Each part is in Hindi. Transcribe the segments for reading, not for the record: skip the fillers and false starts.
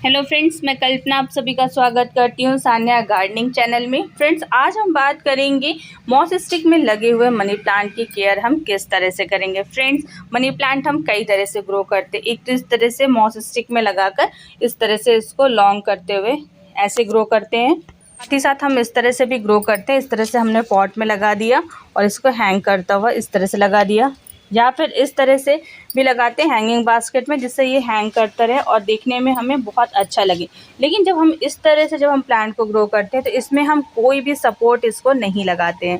हेलो फ्रेंड्स, मैं कल्पना आप सभी का स्वागत करती हूँ सान्या गार्डनिंग चैनल में। फ्रेंड्स, आज हम बात करेंगे मॉस स्टिक में लगे हुए मनी प्लांट की केयर हम किस तरह से करेंगे। फ्रेंड्स, मनी प्लांट हम कई तरह से ग्रो करते हैं। एक तो इस तरह से मॉस स्टिक में लगाकर इस तरह से इसको लॉन्ग करते हुए ऐसे ग्रो करते हैं। साथ ही साथ हम इस तरह से भी ग्रो करते हैं। इस तरह से हमने पॉट में लगा दिया और इसको हैंग करता हुआ इस तरह से लगा दिया, या फिर इस तरह से भी लगाते हैं हैंगिंग बास्केट में, जिससे ये हैंग करता रहे और देखने में हमें बहुत अच्छा लगे। लेकिन जब हम इस तरह से हम प्लांट को ग्रो करते हैं तो इसमें हम कोई भी सपोर्ट इसको नहीं लगाते हैं।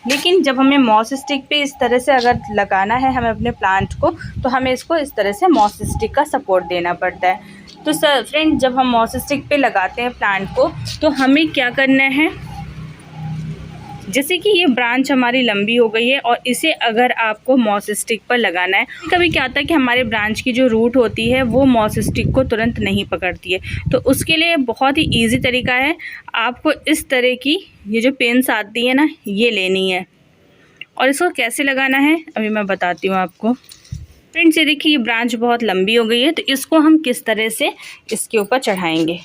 लेकिन जब हमें मॉस स्टिक पे इस तरह से अगर लगाना है हमें अपने प्लांट को, तो हमें इसको इस तरह से मॉस स्टिक का सपोर्ट देना पड़ता है। तो फ्रेंड, जब हम मॉस स्टिक पे लगाते हैं प्लांट को तो हमें क्या करना है, जैसे कि ये ब्रांच हमारी लंबी हो गई है और इसे अगर आपको मॉस स्टिक पर लगाना है, कभी क्या होता है कि हमारे ब्रांच की जो रूट होती है वो मॉस स्टिक को तुरंत नहीं पकड़ती है। तो उसके लिए बहुत ही इजी तरीका है, आपको इस तरह की ये जो पिन्स आती है ना, ये लेनी है। और इसको कैसे लगाना है अभी मैं बताती हूँ आपको। फ्रेंड्स, ये देखिए, ये ब्रांच बहुत लंबी हो गई है, तो इसको हम किस तरह से इसके ऊपर चढ़ाएंगे।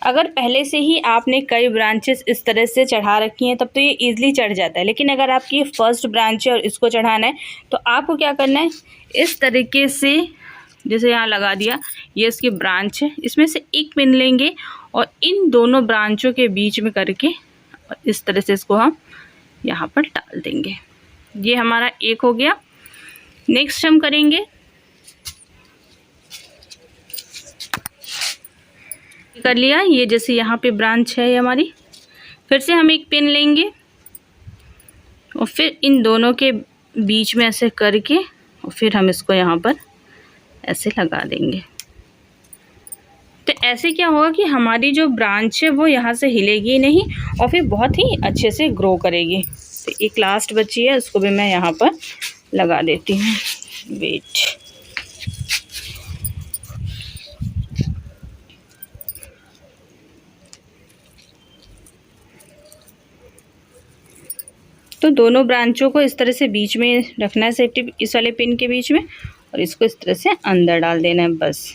अगर पहले से ही आपने कई ब्रांचेस इस तरह से चढ़ा रखी हैं तब तो ये ईज़िली चढ़ जाता है। लेकिन अगर आपकी ये फर्स्ट ब्रांच है और इसको चढ़ाना है तो आपको क्या करना है, इस तरीके से जैसे यहाँ लगा दिया, ये इसकी ब्रांच है, इसमें से एक पिन लेंगे और इन दोनों ब्रांचों के बीच में करके इस तरह से इसको हम यहाँ पर डाल देंगे। ये हमारा एक हो गया। नेक्स्ट हम करेंगे, कर लिया, ये जैसे यहाँ पे ब्रांच है ये हमारी, फिर से हम एक पिन लेंगे और फिर इन दोनों के बीच में ऐसे करके और फिर हम इसको यहाँ पर ऐसे लगा देंगे। तो ऐसे क्या होगा कि हमारी जो ब्रांच है वो यहाँ से हिलेगी नहीं और फिर बहुत ही अच्छे से ग्रो करेगी। तो एक लास्ट बची है, उसको भी मैं यहाँ पर लगा देती हूँ। वेट, तो दोनों ब्रांचों को इस तरह से बीच में रखना है, सेफ्टी इस वाले पिन के बीच में, और इसको इस तरह से अंदर डाल देना है बस।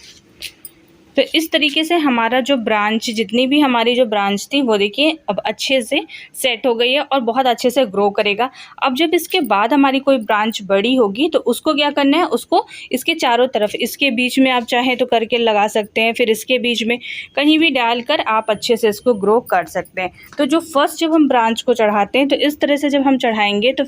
तो इस तरीके से हमारा जो ब्रांच, जितनी भी हमारी जो ब्रांच थी वो देखिए अब अच्छे से सेट हो गई है और बहुत अच्छे से ग्रो करेगा। अब जब इसके बाद हमारी कोई ब्रांच बड़ी होगी तो उसको क्या करना है, उसको इसके चारों तरफ, इसके बीच में आप चाहें तो करके लगा सकते हैं, फिर इसके बीच में कहीं भी डालकर आप अच्छे से इसको ग्रो कर सकते हैं। तो जो फर्स्ट जब हम ब्रांच को चढ़ाते हैं तो इस तरह से जब हम चढ़ाएंगे तो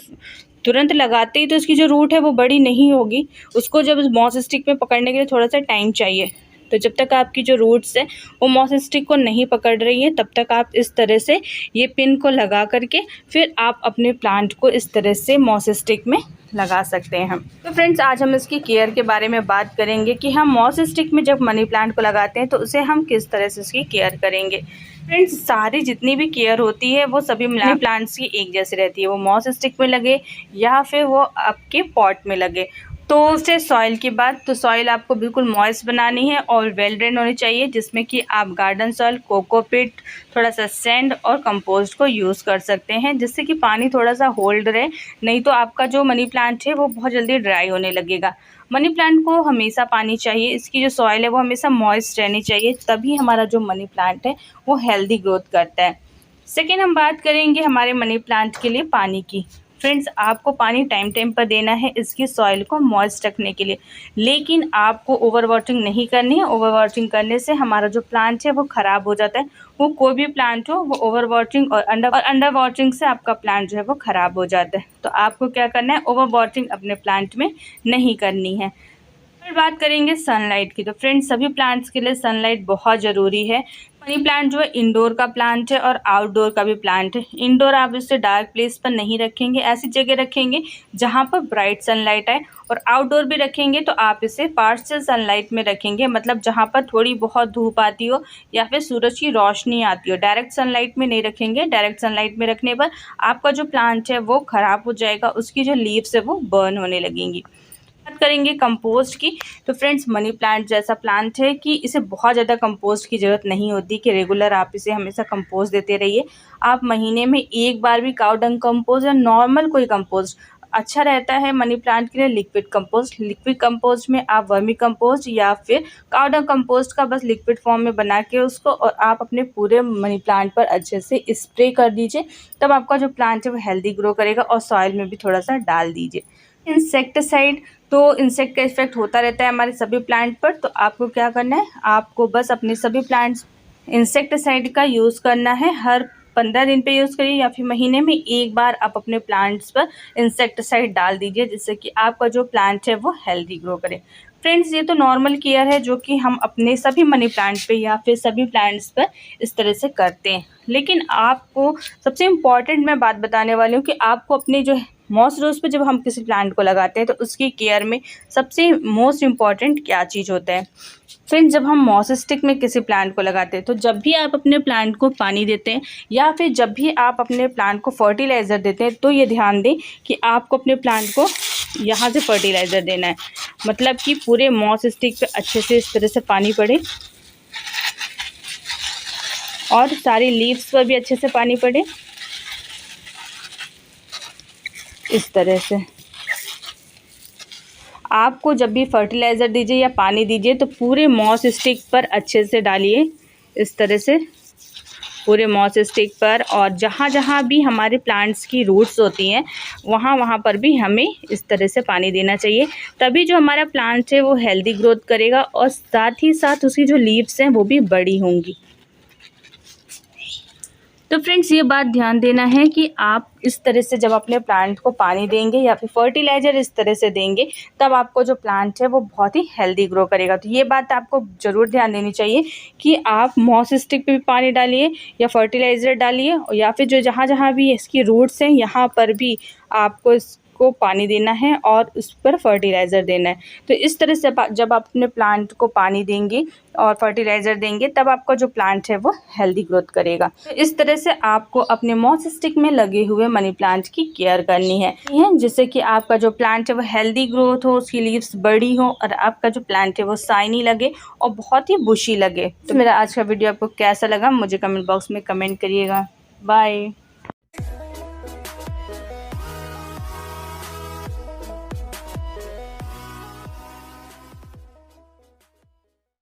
तुरंत लगाते ही तो इसकी जो रूट है वो बड़ी नहीं होगी, उसको जब मॉस स्टिक में पकड़ने के लिए थोड़ा सा टाइम चाहिए। तो जब तक आपकी जो रूट्स है वो मॉस स्टिक को नहीं पकड़ रही है तब तक आप इस तरह से ये पिन को लगा करके फिर आप अपने प्लांट को इस तरह से मॉस स्टिक में लगा सकते हैं हम। तो फ्रेंड्स, आज हम इसकी केयर के बारे में बात करेंगे कि हम मॉस स्टिक में जब मनी प्लांट को लगाते हैं तो उसे हम किस तरह से उसकी केयर करेंगे। फ्रेंड्स, सारी जितनी भी केयर होती है वो सभी मनी प्लांट्स की एक जैसी रहती है, वो मॉस स्टिक में लगे या फिर वो आपके पॉट में लगे। तो उससे सॉइल की बात, तो सॉइल आपको बिल्कुल मॉइस्ट बनानी है और वेल ड्रेन होनी चाहिए, जिसमें कि आप गार्डन सॉइल, कोकोपीट, थोड़ा सा सैंड और कंपोस्ट को यूज़ कर सकते हैं, जिससे कि पानी थोड़ा सा होल्ड रहे। नहीं तो आपका जो मनी प्लांट है वो बहुत जल्दी ड्राई होने लगेगा। मनी प्लांट को हमेशा पानी चाहिए, इसकी जो सॉइल है वो हमेशा मॉइस्ट रहनी चाहिए, तभी हमारा जो मनी प्लांट है वो हेल्दी ग्रोथ करता है। सेकेंड, हम बात करेंगे हमारे मनी प्लांट के लिए पानी की। फ्रेंड्स, आपको पानी टाइम टाइम पर देना है इसकी सॉइल को मॉइस्ट रखने के लिए, लेकिन आपको ओवर वाटरिंग नहीं करनी है। ओवर वाटरिंग करने से हमारा जो प्लांट है वो ख़राब हो जाता है। वो कोई भी प्लांट हो, वो ओवर वाटरिंग और अंडर वाटरिंग से आपका प्लांट जो है वो ख़राब हो जाता है। तो आपको क्या करना है, ओवर वाटरिंग अपने प्लांट में नहीं करनी है। फिर बात करेंगे सनलाइट की। तो फ्रेंड्स, सभी प्लांट्स के लिए सनलाइट बहुत ज़रूरी है। मनी प्लांट जो है इंडोर का प्लांट है और आउटडोर का भी प्लांट है। इंडोर आप इसे डार्क प्लेस पर नहीं रखेंगे, ऐसी जगह रखेंगे जहाँ पर ब्राइट सनलाइट आए, और आउटडोर भी रखेंगे तो आप इसे पार्शियल सनलाइट में रखेंगे, मतलब जहाँ पर थोड़ी बहुत धूप आती हो या फिर सूरज की रोशनी आती हो। डायरेक्ट सनलाइट में नहीं रखेंगे, डायरेक्ट सनलाइट में रखने पर आपका जो प्लांट है वो ख़राब हो जाएगा, उसकी जो लीव्स है वो बर्न होने लगेंगी। बात करेंगे कंपोस्ट की। तो फ्रेंड्स, मनी प्लांट जैसा प्लांट है कि इसे बहुत ज़्यादा कंपोस्ट की ज़रूरत नहीं होती कि रेगुलर आप इसे हमेशा कंपोस्ट देते रहिए। आप महीने में एक बार भी काउ डंग कंपोस्ट या नॉर्मल कोई कंपोस्ट अच्छा रहता है मनी प्लांट के लिए लिक्विड कंपोस्ट। लिक्विड कंपोस्ट में आप वर्मी कंपोस्ट या फिर काउडंग कंपोस्ट का बस लिक्विड फॉर्म में बना के उसको और आप अपने पूरे मनी प्लांट पर अच्छे से स्प्रे कर दीजिए, तब आपका जो प्लांट है वो हेल्दी ग्रो करेगा। और सॉइल में भी थोड़ा सा डाल दीजिए। इंसेक्टिसाइड, तो इंसेक्ट का इफेक्ट होता रहता है हमारे सभी प्लांट पर, तो आपको क्या करना है, आपको बस अपने सभी प्लांट्स इंसेक्टिसाइड का यूज़ करना है। हर 15 दिन पे यूज़ करिए या फिर महीने में एक बार आप अपने प्लांट्स पर इंसेक्टिसाइड डाल दीजिए, जिससे कि आपका जो प्लांट है वो हेल्दी ग्रो करे। फ्रेंड्स, ये तो नॉर्मल केयर है जो कि हम अपने सभी मनी प्लांट पे या फिर सभी प्लांट्स पर इस तरह से करते हैं। लेकिन आपको सबसे इम्पॉर्टेंट मैं बात बताने वाली हूँ कि आपको अपने जो मॉस रोज़ पे जब हम किसी प्लांट को लगाते हैं तो उसकी केयर में सबसे मोस्ट इम्पॉर्टेंट क्या चीज़ होता है। फ्रेंड्स, जब हम मॉस स्टिक में किसी प्लांट को लगाते हैं तो जब भी आप अपने प्लांट को पानी देते हैं या फिर जब भी आप अपने प्लांट को फर्टिलाइज़र देते हैं, तो ये ध्यान दें कि आपको अपने प्लांट को यहाँ से फर्टिलाइज़र देना है। मतलब कि पूरे मॉस स्टिक पे अच्छे से इस तरह से पानी पड़े और सारी लीव्स पर भी अच्छे से पानी पड़े, इस तरह से। आपको जब भी फर्टिलाइज़र दीजिए या पानी दीजिए तो पूरे मॉस स्टिक पर अच्छे से डालिए, इस तरह से पूरे मॉस स्टिक पर। और जहाँ जहाँ भी हमारे प्लांट्स की रूट्स होती हैं वहाँ पर भी हमें इस तरह से पानी देना चाहिए, तभी जो हमारा प्लांट है वो हेल्दी ग्रोथ करेगा और साथ ही साथ उसकी जो लीव्स हैं वो भी बड़ी होंगी। तो फ्रेंड्स, ये बात ध्यान देना है कि आप इस तरह से जब अपने प्लांट को पानी देंगे या फिर फर्टिलाइज़र इस तरह से देंगे, तब आपको जो प्लांट है वो बहुत ही हेल्दी ग्रो करेगा। तो ये बात आपको ज़रूर ध्यान देनी चाहिए कि आप मॉस स्टिक पे भी पानी डालिए या फर्टिलाइज़र डालिए, या फिर जो जहाँ जहाँ भी इसकी रूट्स हैं यहाँ पर भी आपको को पानी देना है और उस पर फर्टिलाइज़र देना है। तो इस तरह से जब आप अपने प्लांट को पानी देंगे और फर्टिलाइज़र देंगे, तब आपका जो प्लांट है वो हेल्दी ग्रोथ करेगा। तो इस तरह से आपको अपने मॉस स्टिक में लगे हुए मनी प्लांट की केयर करनी है, जिससे कि आपका जो प्लांट है वो हेल्दी ग्रोथ हो, उसकी लीव्स बड़ी हो और आपका जो प्लांट है वो शाइनी लगे और बहुत ही बुशी लगे। तो मेरा आज का वीडियो आपको कैसा लगा मुझे कमेंट बॉक्स में कमेंट करिएगा। बाय।